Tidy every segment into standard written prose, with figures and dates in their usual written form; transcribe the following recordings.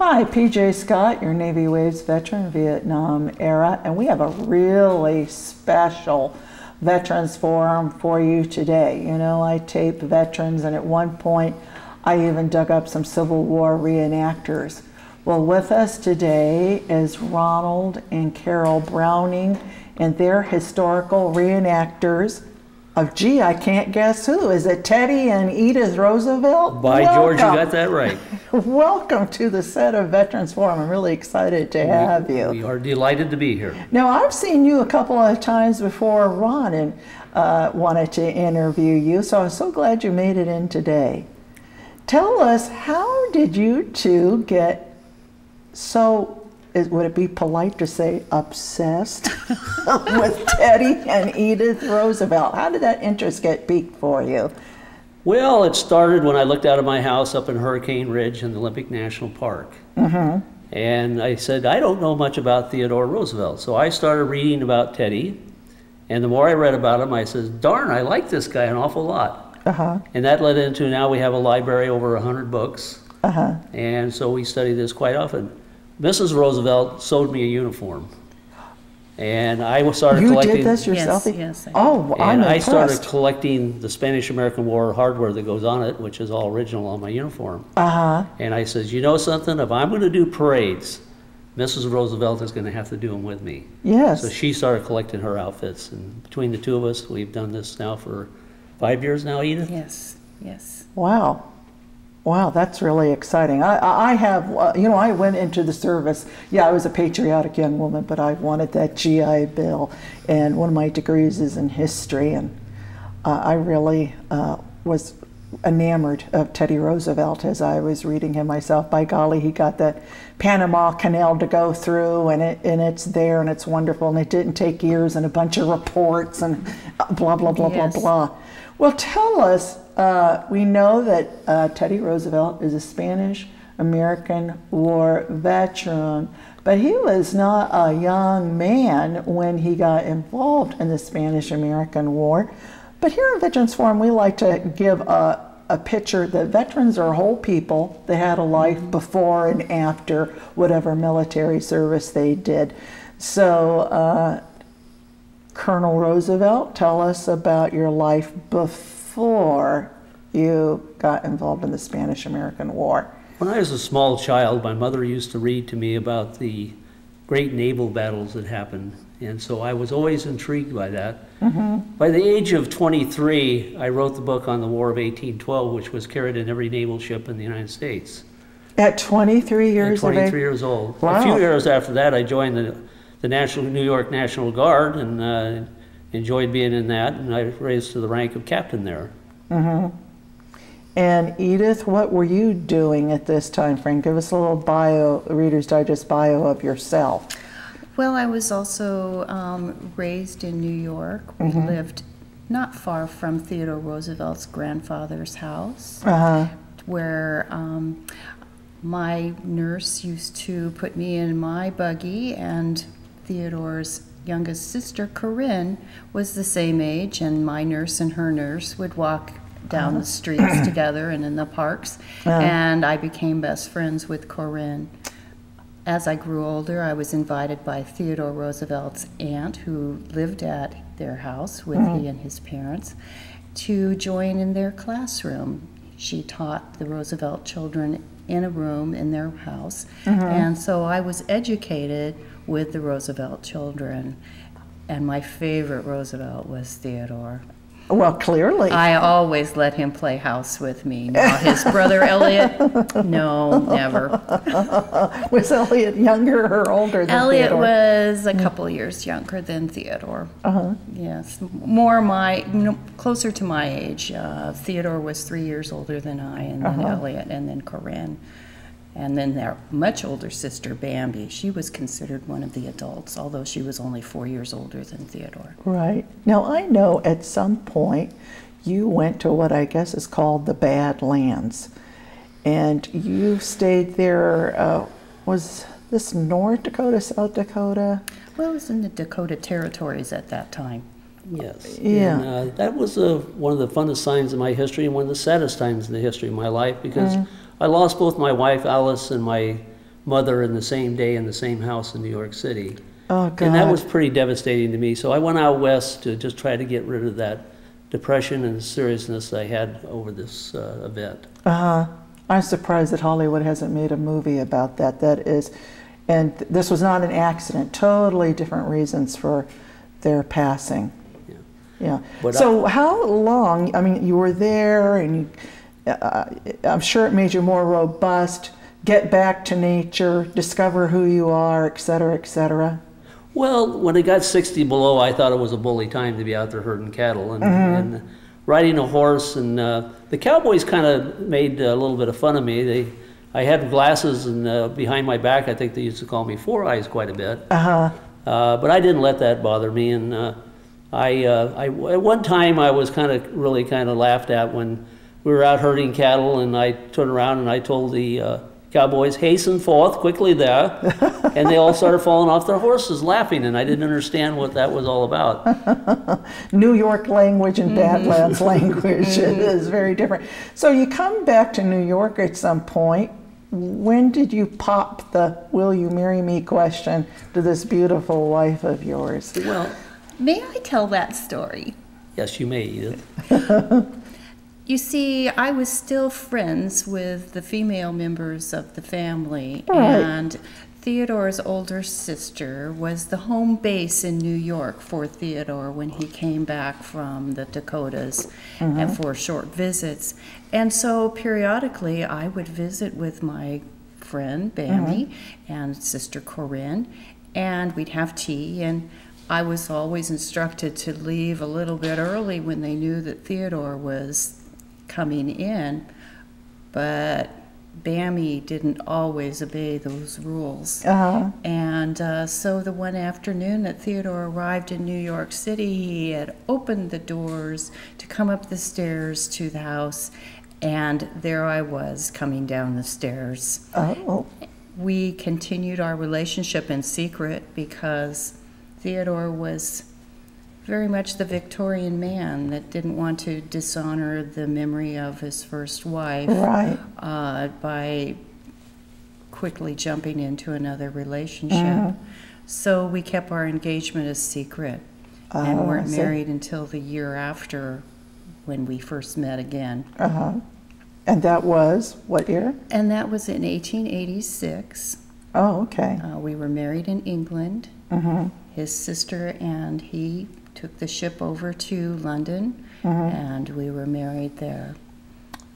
Hi, PJ Scott, your Navy Waves veteran, Vietnam era, and we have a really special Veterans Forum for you today. You know, I tape veterans, and at one point I even dug up some Civil War reenactors. Well, with us today is Ronald and Carol Browning, and they're historical reenactors of, gee, I can't guess who. Is it Teddy and Edith Roosevelt? By George, you got that right. Welcome to the set of Veterans Forum. I'm really excited to have you. We are delighted to be here. Now, I've seen you a couple of times before, Ron, and wanted to interview you, so I'm so glad you made it in today. Tell us, how did you two get so, would it be polite to say, obsessed with Teddy and Edith Roosevelt? How did that interest get piqued for you? Well, it started when I looked out of my house up in Hurricane Ridge in the Olympic National Park. And I said, I don't know much about Theodore Roosevelt. So I started reading about Teddy. And the more I read about him, I said, darn, I like this guy an awful lot. And that led into, now we have a library, over 100 books. And so we study this quite often. Mrs. Roosevelt sewed me a uniform, and I started collecting. You did this yourself? Yes. Oh, I'm impressed. I started collecting the Spanish-American War hardware that goes on it, which is all original on my uniform. And I says, you know something? If I'm going to do parades, Mrs. Roosevelt is going to have to do them with me. Yes. So she started collecting her outfits, and between the two of us, we've done this now for 5 years now, Edith. Yes. Wow. Wow, that's really exciting. I have, you know, I went into the service. Yeah, I was a patriotic young woman, but I wanted that GI Bill. And one of my degrees is in history. And I really was enamored of Teddy Roosevelt as I was reading him myself. By golly, he got that Panama Canal to go through, and it's there, and it's wonderful. And it didn't take years and a bunch of reports and blah, blah, blah, blah, blah. Well, tell us, we know that Teddy Roosevelt is a Spanish-American War veteran, but he was not a young man when he got involved in the Spanish-American War. But here at Veterans Forum, we like to give a picture that veterans are whole people. They had a life before and after whatever military service they did. So, Colonel Roosevelt, tell us about your life before you got involved in the Spanish-American War. When I was a small child, my mother used to read to me about the great naval battles that happened, and so I was always intrigued by that. By the age of 23, I wrote the book on the War of 1812, which was carried in every naval ship in the United States. At 23 years At 23 of age? years old. Wow. A few years after that, I joined the New York National Guard, and enjoyed being in that, and I was raised to the rank of captain there. And Edith, what were you doing at this time frame? Give us a little bio, Reader's Digest bio of yourself. Well, I was also raised in New York. We lived not far from Theodore Roosevelt's grandfather's house, where my nurse used to put me in my buggy, and Theodore's youngest sister, Corinne, was the same age, and my nurse and her nurse would walk down the streets together and in the parks, and I became best friends with Corinne. As I grew older, I was invited by Theodore Roosevelt's aunt, who lived at their house with he and his parents, to join in their classroom. She taught the Roosevelt children in a room in their house, and so I was educated with the Roosevelt children, and my favorite Roosevelt was Theodore. Well, clearly. I always let him play house with me. Now, his brother Elliot, no, never. Was Elliot younger or older than Elliot Theodore? was a couple of years younger than Theodore. Yes, closer to my age. Theodore was 3 years older than I, and then Elliot, and then Corinne. And then their much older sister, Bambi, she was considered one of the adults, although she was only 4 years older than Theodore. Right. Now, I know at some point you went to what I guess is called the Badlands, and you stayed there, was this North Dakota, South Dakota? Well, it was in the Dakota Territories at that time. Yes. Yeah. And that was one of the funnest times in my history and one of the saddest times in the history of my life, because I lost both my wife Alice and my mother in the same day in the same house in New York City. Oh, God. And that was pretty devastating to me. So I went out west to just try to get rid of that depression and seriousness I had over this event. I'm surprised that Hollywood hasn't made a movie about that. That is, and this was not an accident. Totally different reasons for their passing. Yeah. But so how long, I mean, you were there, and I'm sure it made you more robust, get back to nature, discover who you are, et cetera, et cetera. Well, when it got 60 below, I thought it was a bully time to be out there herding cattle and riding a horse. And the cowboys kind of made a little bit of fun of me. I had glasses, and behind my back, I think they used to call me Four Eyes quite a bit. But I didn't let that bother me. And at one time, I was really kind of laughed at when we were out herding cattle, and I turned around and I told the cowboys, "Hasten forth quickly there," and they all started falling off their horses laughing, and I didn't understand what that was all about. New York language and Badlands language is very different. So you come back to New York at some point. When did you pop the "will you marry me" question to this beautiful wife of yours? Well, may I tell that story? Yes, you may, Edith. You see, I was still friends with the female members of the family, Right. and Theodore's older sister was the home base in New York for Theodore when he came back from the Dakotas and for short visits. And so periodically I would visit with my friend Bammy and sister Corinne, and we'd have tea, and I was always instructed to leave a little bit early when they knew that Theodore was coming in, but Bammy didn't always obey those rules. And so the one afternoon that Theodore arrived in New York City, he had opened the doors to come up the stairs to the house, and there I was coming down the stairs. We continued our relationship in secret because Theodore was very much the Victorian man that didn't want to dishonor the memory of his first wife by quickly jumping into another relationship. So we kept our engagement a secret and weren't married until the year after when we first met again. And that was what year? And that was in 1886. Oh, okay. We were married in England. His sister and he took the ship over to London, and we were married there.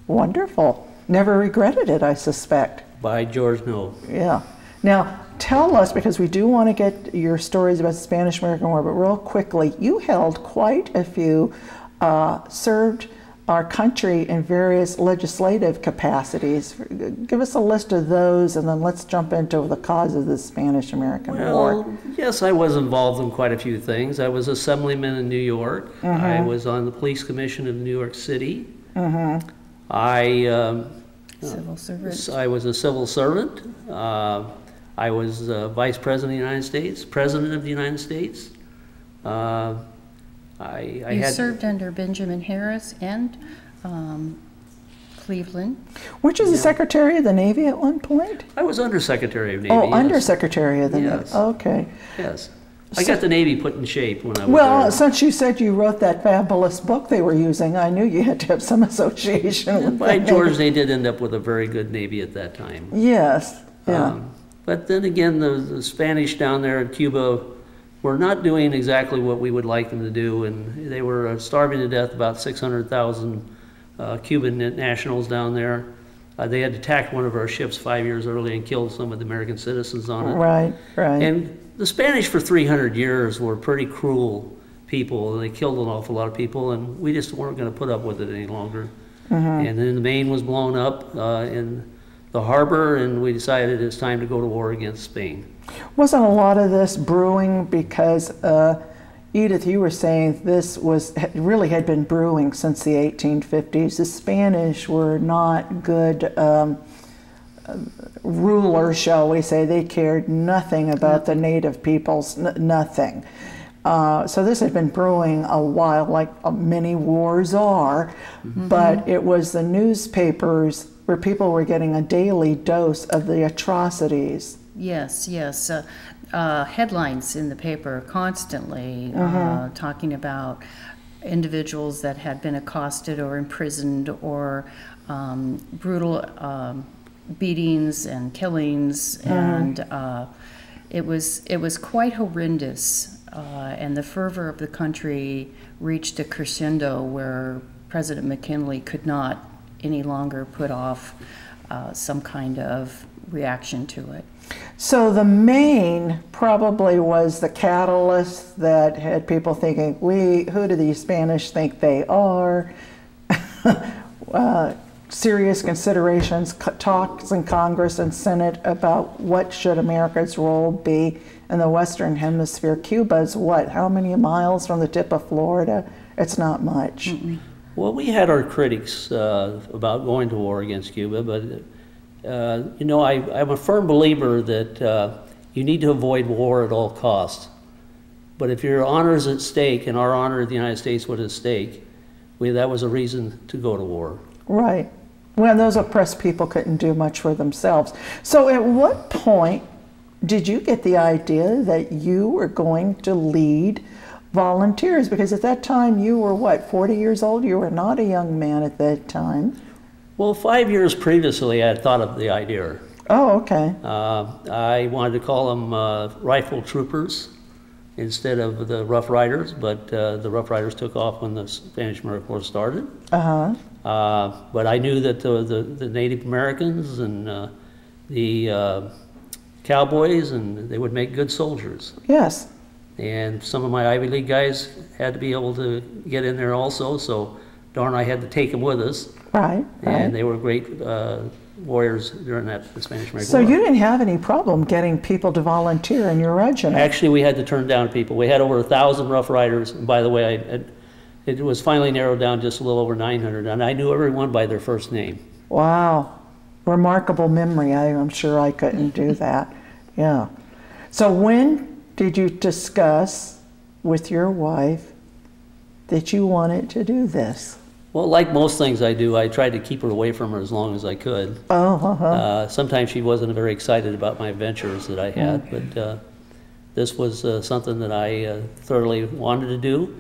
Wonderful. Never regretted it, I suspect. By George, no. Yeah. Now, tell us, because we do want to get your stories about the Spanish-American War, but real quickly, you held quite a few, served our country in various legislative capacities. Give us a list of those, and then let's jump into the cause of the Spanish-American War. Yes, I was involved in quite a few things. I was assemblyman in New York. I was on the police commission of New York City. Civil servant. I was a civil servant. I was vice president of the United States, president of the United States. You served under Benjamin Harris and Cleveland. Which was the Secretary of the Navy at one point? I was Undersecretary of Navy. Oh, Undersecretary of the Navy. Okay. Yes. I got the Navy put in shape when I was Well, since you said you wrote that fabulous book they were using, I knew you had to have some association with By that George, Navy. they did end up with a very good Navy at that time. Yes. Yeah. But then again, the Spanish down there in Cuba were not doing exactly what we would like them to do, and they were starving to death, about 600,000 Cuban nationals down there. They had attacked one of our ships 5 years early and killed some of the American citizens on it. Right. And the Spanish for 300 years were pretty cruel people, and they killed an awful lot of people, and we just weren't going to put up with it any longer. And then the Maine was blown up in the harbor, and we decided it's time to go to war against Spain. Wasn't a lot of this brewing because, Edith, you were saying this really had been brewing since the 1850s. The Spanish were not good rulers, shall we say. They cared nothing about the native peoples, nothing. So this had been brewing a while, like many wars are, but it was the newspapers where people were getting a daily dose of the atrocities. Yes, yes. Headlines in the paper constantly talking about individuals that had been accosted or imprisoned, or brutal beatings and killings, and it was quite horrendous. And the fervor of the country reached a crescendo where President McKinley could not any longer put off some kind of reaction to it. So the Maine probably was the catalyst that had people thinking, who do these Spanish think they are? Serious considerations, talks in Congress and Senate about what should America's role be in the Western Hemisphere. Cuba's what, how many miles from the tip of Florida? It's not much. Well, we had our critics about going to war against Cuba, but you know, I'm a firm believer that you need to avoid war at all costs. But if your honor is at stake, and our honor of the United States was at stake, that was a reason to go to war. Right. Well, those oppressed people couldn't do much for themselves. So at what point did you get the idea that you were going to lead volunteers? Because at that time you were, what, 40 years old? You were not a young man at that time. Well, 5 years previously, I had thought of the idea. Oh, okay. I wanted to call them rifle troopers instead of the Rough Riders, but the Rough Riders took off when the Spanish-American War started. But I knew that the Native Americans and the cowboys, and they would make good soldiers. Yes. And some of my Ivy League guys had to be able to get in there also, so darn, I had to take them with us. Right. And they were great warriors during the Spanish-American War. So you didn't have any problem getting people to volunteer in your regiment? Actually, we had to turn down people. We had over 1,000 Rough Riders, and by the way, it was finally narrowed down just a little over 900, and I knew everyone by their first name. Wow. Remarkable memory. I'm sure I couldn't do that. Yeah. So when did you discuss with your wife that you wanted to do this? Well, like most things I do, I tried to keep her away from her as long as I could. Sometimes she wasn't very excited about my ventures that I had, but this was something that I thoroughly wanted to do.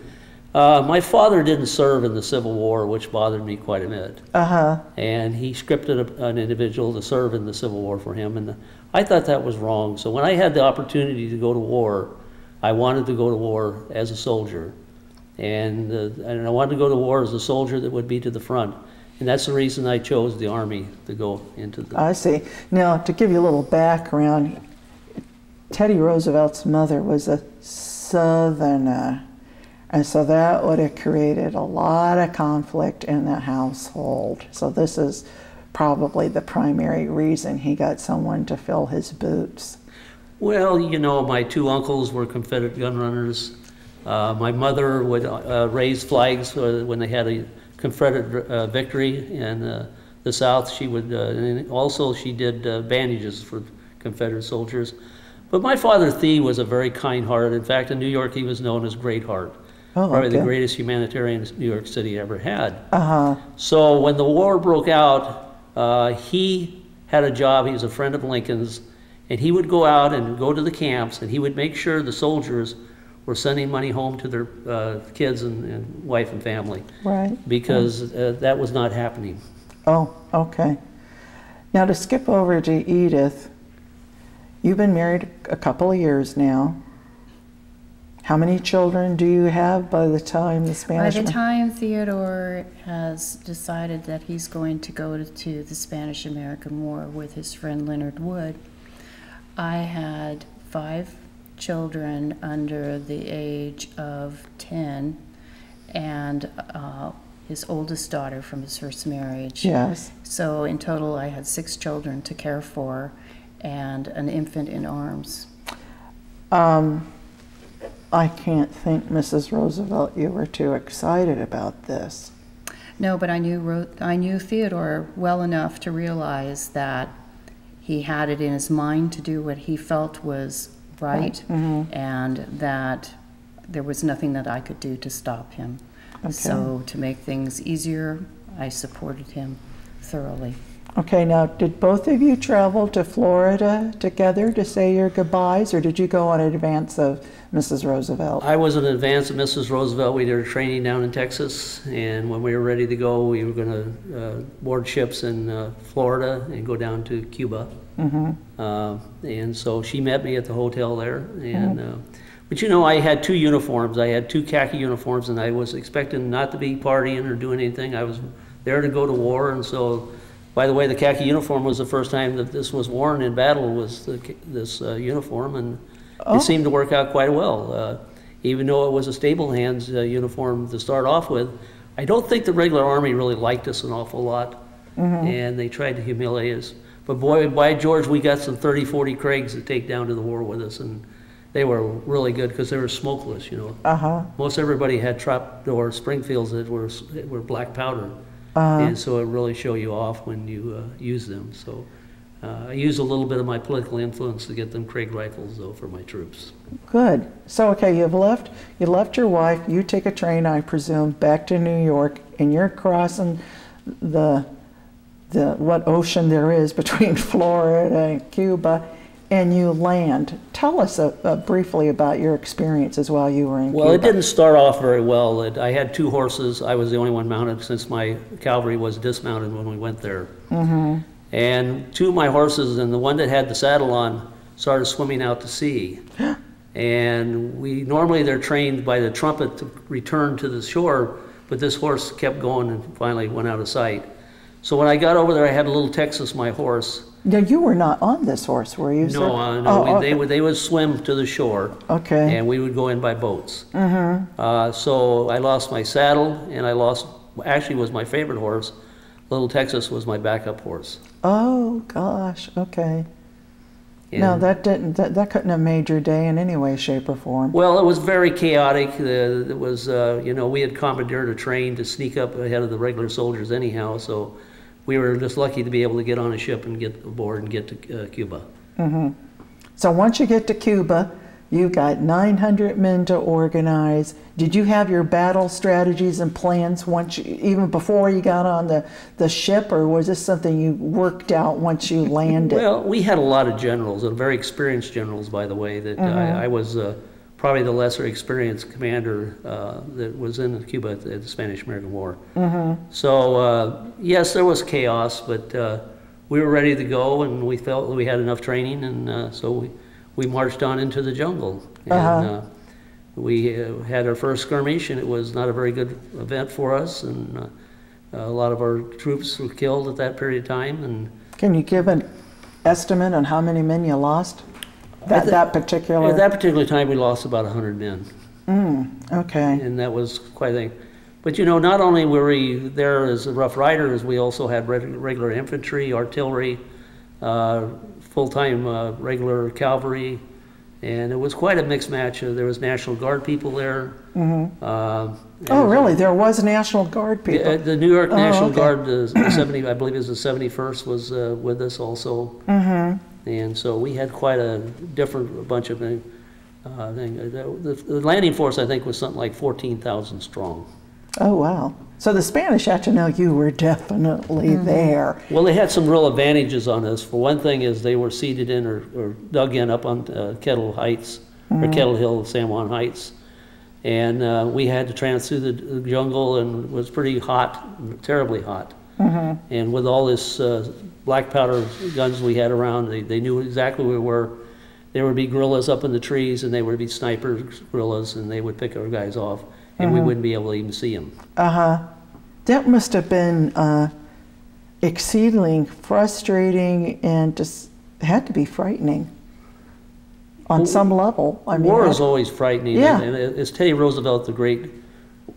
My father didn't serve in the Civil War, which bothered me quite a bit. And he scripted an individual to serve in the Civil War for him, and I thought that was wrong. So when I had the opportunity to go to war, I wanted to go to war as a soldier. And I wanted to go to war as a soldier that would be to the front. And that's the reason I chose the Army to go into the... I see. Now, to give you a little background, Teddy Roosevelt's mother was a Southerner. And so that would have created a lot of conflict in the household. So this is probably the primary reason he got someone to fill his boots. Well, you know, my two uncles were Confederate gun runners. My mother would raise flags when they had a Confederate victory in the South. She would, and also she did bandages for Confederate soldiers. But my father, Thee, was a very kind heart. In fact, in New York, he was known as Great Heart. Probably the greatest humanitarian New York City ever had. So when the war broke out, he had a job. He was a friend of Lincoln's, and he would go out and go to the camps, and he would make sure the soldiers were sending money home to their kids and wife and family. Right. Because that was not happening. Oh, okay. Now to skip over to Edith, you've been married a couple of years now. How many children do you have by the time the Spanish... By the time Theodore has decided that he's going to go to the Spanish-American War with his friend Leonard Wood, I had 5 children under the age of 10, and his oldest daughter from his first marriage. Yes. So in total I had 6 children to care for and an infant in arms. I can't think, Mrs. Roosevelt, you were too excited about this. No, but I knew Theodore well enough to realize that he had it in his mind to do what he felt was right, and that there was nothing that I could do to stop him. Okay. So to make things easier, I supported him thoroughly. Okay, now, did both of you travel to Florida together to say your goodbyes, or did you go in advance of Mrs. Roosevelt? I was in advance of Mrs. Roosevelt. We did a training down in Texas, and when we were ready to go, we were going to board ships in Florida and go down to Cuba. And so she met me at the hotel there. And but you know, I had two uniforms. I had two khaki uniforms, and I was expecting not to be partying or doing anything. I was there to go to war, and so. By the way, the khaki uniform was the first time that this was worn in battle, was this uniform, and it seemed to work out quite well. Even though it was a stable hands uniform to start off with, I don't think the regular Army really liked us an awful lot, and they tried to humiliate us. But boy, by George, we got some 30, 40 Craigs to take down to the war with us, and they were really good because they were smokeless, you know. Most everybody had trapdoor Springfields that were black powder. And so it really show you off when you use them. So I use a little bit of my political influence to get them Craig rifles, though, for my troops. Good. So, okay, you left your wife, you take a train, I presume, back to New York, and you're crossing the what ocean there is between Florida and Cuba, and you land. Tell us briefly about your experiences while you were in Cuba. Well, it didn't start off very well. I had two horses. I was the only one mounted since my cavalry was dismounted when we went there. And two of my horses, and the one that had the saddle on, started swimming out to sea. And normally they're trained by the trumpet to return to the shore, but this horse kept going and finally went out of sight. So when I got over there, I had a little Texas, my horse. Now, you were not on this horse, were you, sir? No, they would swim to the shore. Okay. And we would go in by boats. So I lost my saddle, and actually was my favorite horse. Little Texas was my backup horse. Oh, gosh, okay. And no, that couldn't have made your day in any way, shape, or form. Well, it was very chaotic. It was, you know, we had commandeered a train to sneak up ahead of the regular soldiers anyhow, so we were just lucky to be able to get on a ship and get aboard and get to Cuba. So once you get to Cuba, you got 900 men to organize. Did you have your battle strategies and plans even before you got on the ship, or was this something you worked out once you landed? Well, we had a lot of generals, and very experienced generals, by the way. That I was probably the lesser experienced commander that was in Cuba at the Spanish-American War. So yes, there was chaos, but we were ready to go, and we felt we had enough training, and so we marched on into the jungle. And we had our first skirmish, and it was not a very good event for us, and a lot of our troops were killed at that period of time. And can you give an estimate on how many men you lost? At that particular time, we lost about 100 men. Okay. And that was quite a thing. But you know, not only were we there as Rough Riders, we also had regular infantry, artillery, full-time regular cavalry, and it was quite a mixed match. There was National Guard people there. Oh, really? There was National Guard people? The New York National Guard, I believe it was the 71st, was with us also. And so we had quite a different bunch of things. The landing force, I think, was something like 14,000 strong. Oh, wow. So the Spanish had to know you were definitely there. Well, they had some real advantages on us. For one thing is they were seated in or dug in up on Kettle Heights, or Kettle Hill, San Juan Heights. And we had to trans through the jungle, and it was pretty hot, terribly hot. And with all this black powder guns we had around, they knew exactly where we were. There would be guerrillas up in the trees, and they would be sniper guerrillas, and they would pick our guys off, and we wouldn't be able to even see them. That must have been exceedingly frustrating, and just had to be frightening on some level. I mean, war is always frightening. Yeah. And as Teddy Roosevelt, the great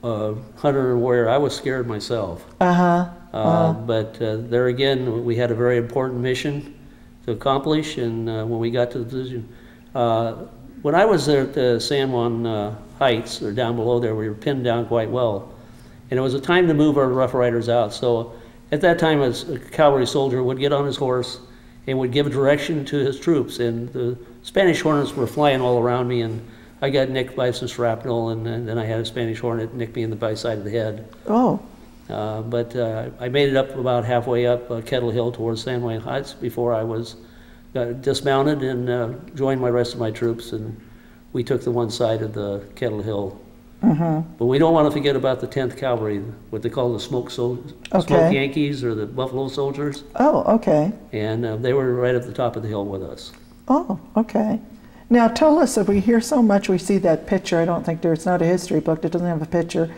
hunter and warrior, I was scared myself. But there again, we had a very important mission to accomplish, and when we got to the position, when I was there at the San Juan Heights, or down below there, we were pinned down quite well. And it was a time to move our Rough Riders out. So at that time, a cavalry soldier would get on his horse and would give direction to his troops. And the Spanish hornets were flying all around me, and I got nicked by some shrapnel, and then I had a Spanish hornet nick me in the side of the head. Oh. But I made it up about halfway up Kettle Hill towards San Juan Heights before I was dismounted and joined my rest of my troops, and we took the one side of the Kettle Hill. But we don't want to forget about the 10th Cavalry, what they call the Smoke Yankees, or the Buffalo Soldiers. Oh, okay. And they were right at the top of the hill with us. Oh, okay. Now tell us, if we hear so much, we see that picture. I don't think it's not a history book. It doesn't have a picture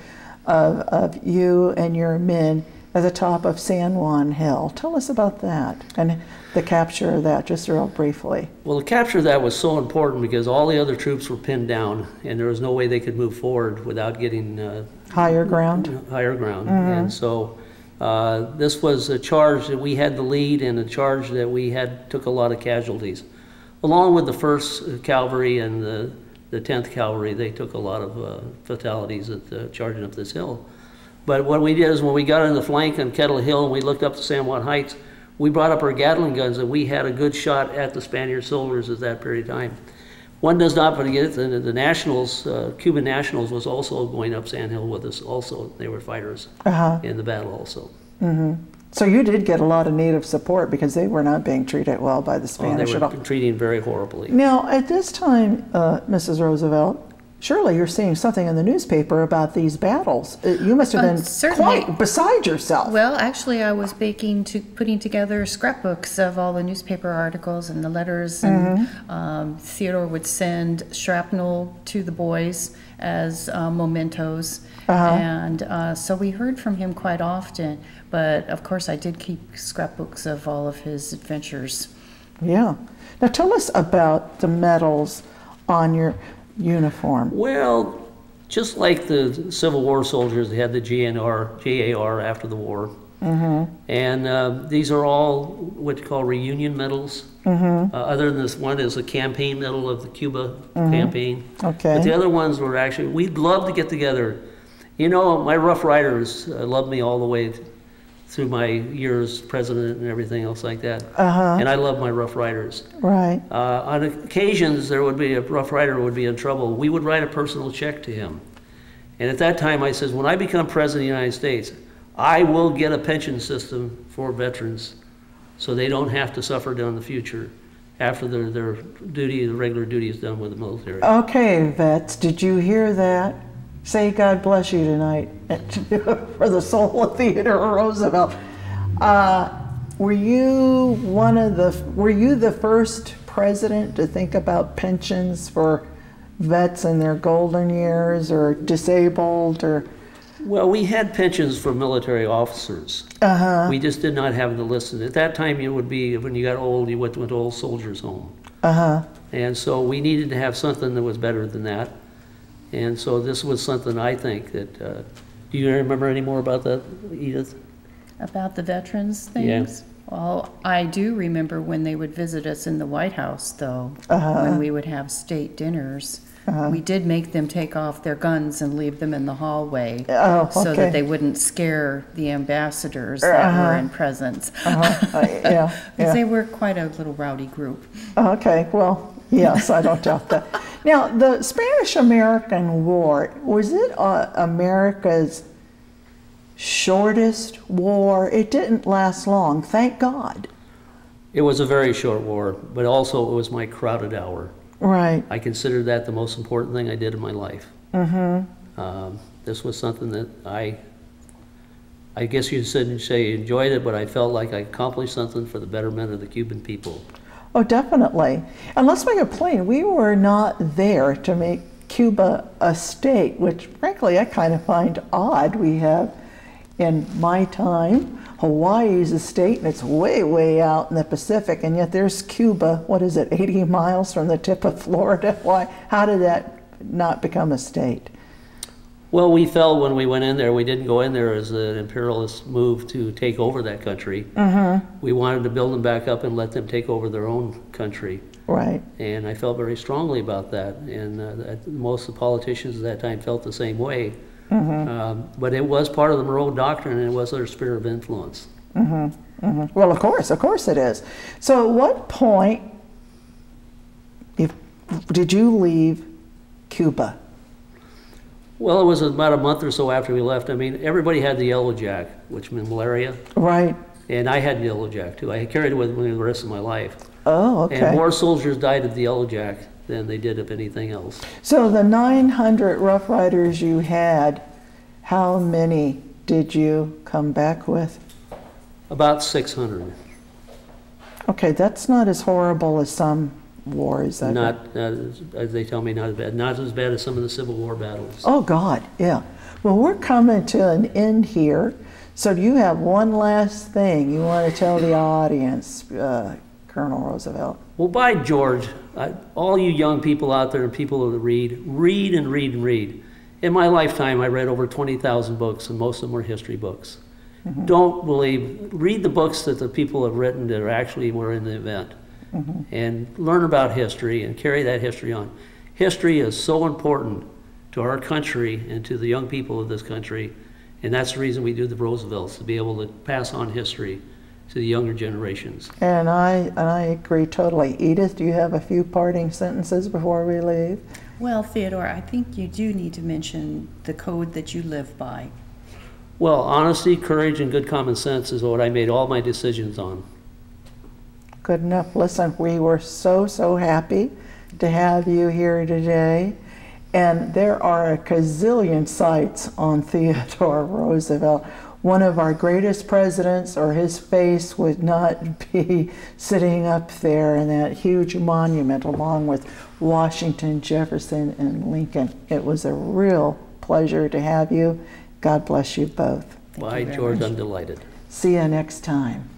of you and your men at the top of San Juan Hill. Tell us about that and the capture of that, just real briefly. Well, the capture of that was so important because all the other troops were pinned down, and there was no way they could move forward without getting higher ground. Higher ground. And so this was a charge that we had the lead, and a charge that we took a lot of casualties. Along with the 1st Cavalry and the 10th Cavalry, they took a lot of fatalities at charging up this hill. But what we did is when we got on the flank on Kettle Hill and we looked up to San Juan Heights, we brought up our Gatling guns, and we had a good shot at the Spaniard soldiers at that period of time. One does not forget that the Nationals, Cuban Nationals, was also going up Sand Hill with us also. They were fighters in the battle also. So you did get a lot of Native support because they were not being treated well by the Spanish at all. They were treating very horribly. Now, at this time, Mrs. Roosevelt, surely you're seeing something in the newspaper about these battles. You must have been quite beside yourself. Well, actually, I was putting together scrapbooks of all the newspaper articles and the letters, and Theodore would send shrapnel to the boys as mementos, and so we heard from him quite often. But of course, I did keep scrapbooks of all of his adventures. Yeah. Now, tell us about the medals on your uniform. Well, just like the Civil War soldiers, they had the JAR after the war. And these are all what you call reunion medals. Other than this one is a campaign medal of the Cuba campaign. Okay. But the other ones were actually, we'd love to get together. You know, my Rough Riders loved me all the way through my years president and everything else like that. And I love my Rough Riders. Right. On occasions, there would be a Rough Rider would be in trouble. We would write a personal check to him. And at that time, I says, when I become president of the United States, I will get a pension system for veterans so they don't have to suffer down the future after their duty, the regular duty is done with the military. Okay, vets, did you hear that? Say God bless you tonight for the soul of Theodore Roosevelt. Were you the first president to think about pensions for vets in their golden years, or disabled, or? Well, we had pensions for military officers. We just did not have the list. At that time, it would be, when you got old, you went to old soldiers' home. And so we needed to have something that was better than that. And so this was something I think that, do you remember any more about that, Edith? About the veterans things? Yeah. Well, I do remember when they would visit us in the White House, though, when we would have state dinners. We did make them take off their guns and leave them in the hallway so that they wouldn't scare the ambassadors that were in presence. Because they were quite a little rowdy group. Okay, well, yes, I don't doubt that. Now, the Spanish-American War, was it America's shortest war? It didn't last long, thank God. It was a very short war, but also it was my crowded hour. Right. I consider that the most important thing I did in my life. This was something that I guess you shouldn't say enjoyed it, but I felt like I accomplished something for the betterment of the Cuban people. Oh, definitely. And let's make it plain, we were not there to make Cuba a state, which frankly I kind of find odd. We have, in my time, Hawaii's a state, and it's way, way out in the Pacific, and yet there's Cuba, what is it, 80 miles from the tip of Florida? Why? How did that not become a state? Well, we felt when we went in there, we didn't go in there as an imperialist move to take over that country. We wanted to build them back up and let them take over their own country. Right. And I felt very strongly about that, and most of the politicians at that time felt the same way. But it was part of the Monroe Doctrine, and it was their sphere of influence. Well, of course it is. So at what point did you leave Cuba? Well, it was about a month or so after we left. I mean, everybody had the yellow jack, which meant malaria. Right. And I had yellow jack too. I carried it with me the rest of my life. Oh, okay. And more soldiers died of the yellow jack than they did of anything else. So the 900 Rough Riders you had, how many did you come back with? About 600. Okay, that's not as horrible as some wars. Not, as they tell me, not as bad as some of the Civil War battles. Oh, God, yeah. Well, we're coming to an end here. So do you have one last thing you want to tell the audience, Colonel Roosevelt? Well, by George, all you young people out there and people who read and read and read. In my lifetime, I read over 20,000 books, and most of them were history books. Mm-hmm. Don't read the books that the people have written that actually were in the event. Mm-hmm. And learn about history and carry that history on. History is so important to our country and to the young people of this country, and that's the reason we do the Roosevelts, to be able to pass on history to the younger generations. And I agree totally. Edith, do you have a few parting sentences before we leave? Well, Theodore, I think you do need to mention the code that you live by. Well, honesty, courage, and good common sense is what I made all my decisions on. Good enough. Listen, we were so happy to have you here today. And there are a gazillion sites on Theodore Roosevelt. One of our greatest presidents, or his face would not be sitting up there in that huge monument along with Washington, Jefferson, and Lincoln. It was a real pleasure to have you. God bless you both. Bye, George. I'm delighted. See you next time.